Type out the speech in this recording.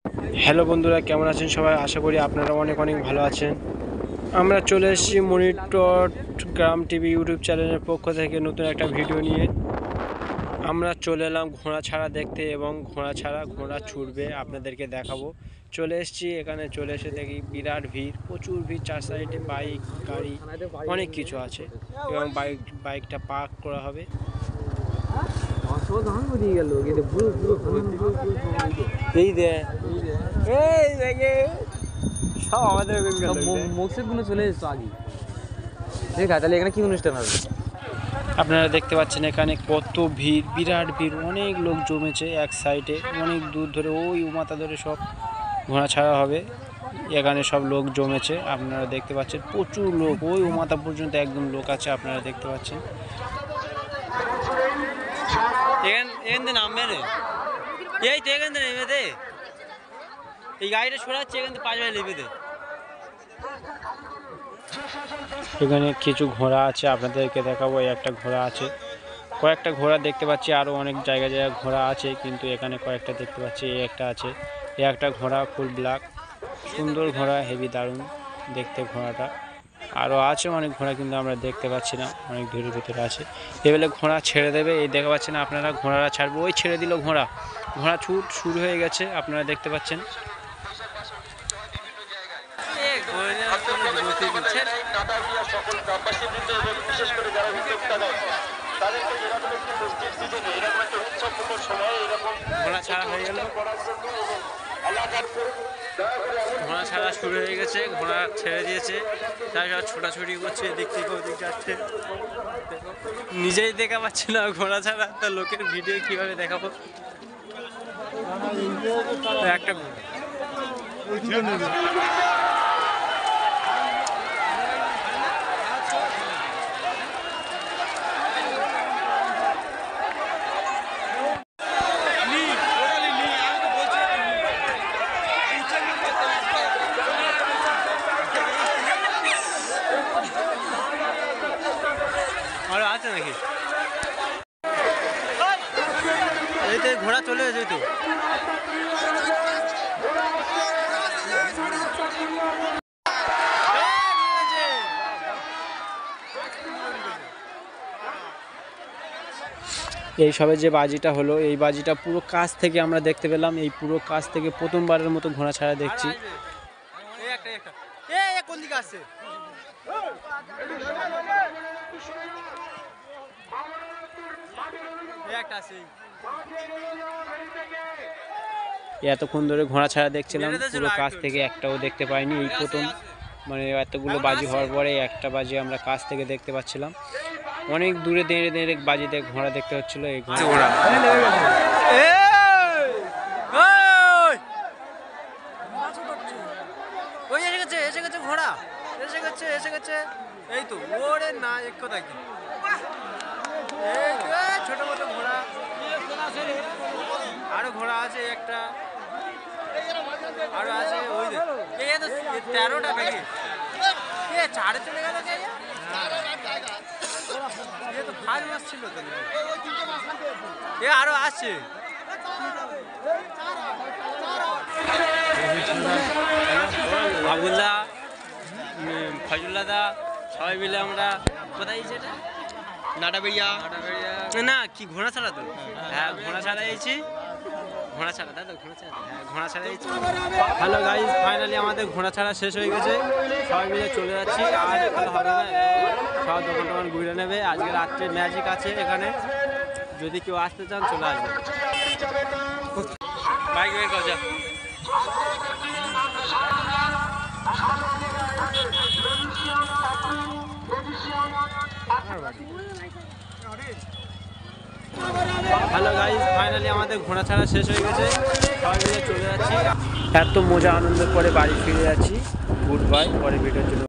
Hello বন্ধুরা, কেমন আছেন সবাই? আশা করি আপনারা অনেক অনেক ভালো আছেন। আমরা চলে এসেছি মনিটর গ্রাম টিভি ইউটিউব চ্যানেলের পক্ষ থেকে নতুন একটা ভিডিও নিয়ে। আমরা চলে এলাম ঘোড়া ছাড়া দেখতে এবং ঘোড়া ছুটবে আপনাদেরকে দেখাবো। চলে এসেছি এখানে, চলে এসে দেখি বিরাট ভিড়, প্রচুর ভিড়। চার সাইডে বাইক, গাড়ি, অনেক কিছু আছে এবং বাইকটা পার্ক করা হবে। এই দেখে সব আমাদের মকসিদগুলো চলে এসেছে আগে। ঠিক আছে, তাহলে এখানে কি অনুষ্ঠান হবে? আপনারা দেখতে পাচ্ছেন এখানে কত ভিড়, বিরাট ভিড়, অনেক লোক জমেছে এক সাইডে। অনেক দূর ধরে ওই উমাতা ধরে সব ঘোড়া ছাড়া হবে। এখানে সব লোক জমেছে, আপনারা দেখতে পাচ্ছেন প্রচুর লোক, ওই উমাতা পর্যন্ত একদম লোক আছে, আপনারা দেখতে পাচ্ছেন। এই গাড়িটা সরাচ্ছে, এখান থেকে 5 বারে নেবে দে। এখানে কিছু ঘোড়া আছে, আপনাদেরকে দেখাবো। একটা ঘোড়া আছে, কয়েকটা ঘোড়া দেখতে পাচ্ছি, আরও অনেক জায়গায় ঘোড়া আছে, কিন্তু এখানে কয়েকটা দেখতে পাচ্ছি। এই একটা আছে, এই একটা ঘোড়া ফুল ব্ল্যাক, সুন্দর ঘোড়া, হেভি দারুণ দেখতে ঘোড়াটা। আরও আছে অনেক ঘোড়া, কিন্তু আমরা দেখতে পাচ্ছি না, অনেক দূরের ভিতরে আছে। এবারে ঘোড়া ছেড়ে দেবে, এই দেখতে পাচ্ছেন আপনারা, ঘোড়াটা ছাড়বে। ওই ছেড়ে দিল ঘোড়া, ঘোড়া ছুট শুরু হয়ে গেছে, আপনারা দেখতে পাচ্ছেন। ঘোড়া ছাড়া হয়ে গেল, ঘোড়া ছাড়া শুরু হয়ে গেছে, ঘোড়া ছেড়ে দিয়েছে, তারপর ছোটাছুটি করছে, এদিক থেকে ওদিক যাচ্ছে। নিজেই দেখা পাচ্ছি না ঘোড়া ছাড়া, তো লোকের ভিডিও কিভাবে দেখাবো? একটা আরো আছে নাকি? এই তো ঘোড়া চলে গেছে তো। এই সবে যে বাজিটা হলো, এই বাজিটা পুরো কাছ থেকে আমরা দেখতে পেলাম। এই পুরো কাছ থেকে প্রথমবারের মতো ঘোড়া ছাড়া দেখছি। এতক্ষণ ধরে ঘোড়া ছাড়া দেখছিলাম, পুরো কাছ থেকে একটাও দেখতে পাইনি। এই প্রথম, মানে এতগুলো বাজি হওয়ার পরে একটা বাজি আমরা কাছ থেকে দেখতে পাচ্ছিলাম। অনেক দূরে দাঁড়িয়ে দাঁড়িয়ে বাজিতে ঘোড়া দেখতে হচ্ছিল। এই ঘোড়া এসে গেছে, ঘোড়া এসে গেছে। এই তো ওরে না, এক কথা কি ছোট মতো ঘোড়া, আরো ঘোড়া আছে একটা, আরো আছে। ওই 13টা নাকি? ছাড়ে চলে গেল, তো ভার মাস ছিল তো। আরো আছে। আবুল্লা, ফজুল্লা দা, সবাই মিলে আমরা কোথায় যেটা নাটাবেড়িয়া না কি ঘোড়া ছাড়া তো? হ্যাঁ, ঘোড়া ছাড়া যাইছি, ঘোড়া ছাড়া দাদা, ঘোড়া ছাড়া যাইছি। হ্যালো গাইস, ফাইনালি আমাদের ঘোড়া ছাড়া শেষ হয়ে গেছে, সবাই মিলে চলে যাচ্ছি। আর এখানে হবে না, সব দোকান টোকান ঘুরে নেবে। আজকে রাত্রে ম্যাজিক আছে এখানে, যদি কেউ আসতে চান চলে আসবে। বাইক বের কর যা। হ্যালো গাইস, ফাইনালি আমাদের ঘোড়া ছাড়া শেষ হয়ে গেছে, সবাই মিলে চলে যাচ্ছি। এত মজা আনন্দের পরে বাড়ি ফিরে যাচ্ছি। গুড বাই, পরে ভিডিওর জন্য।